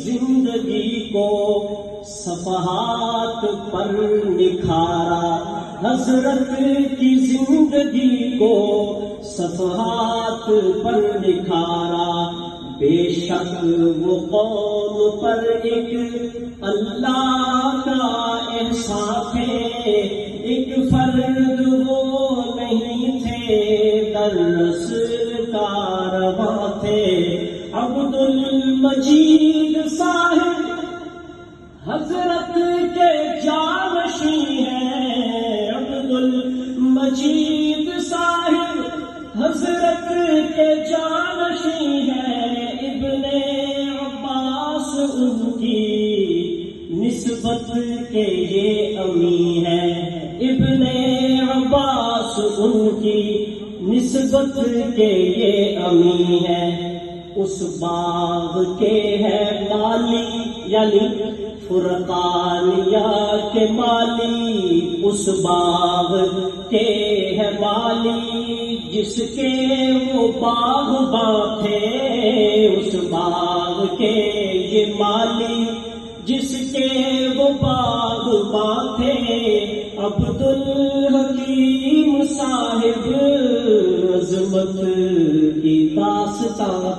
زندگی کو صفحات پر نکھارا، حضرت کی زندگی کو صفحات پر نکھارا، بے شک وہ قوم پر ایک اللہ کا احسان تھے، ایک فرد وہ نہیں تھے، درس کارواں تھے۔ عبد المجید صاحب حضرت کے جانشین ہیں، عبد المجید صاحب حضرت کے جانشین ہیں، ابن عباس ان کی نسبت کے یہ امی ہیں، ابن عباس ان کی نسبت کے یہ امی ہیں۔ اس باغ کے ہے مالی یعنی فرقانیہ کے مالی، اس باغ کے ہے مالی جس کے وہ باغباں تھے، اس باغ کے یہ مالی جس کے وہ باغباں تھے۔ عبد الحکیم صاحب عظمت کی داستان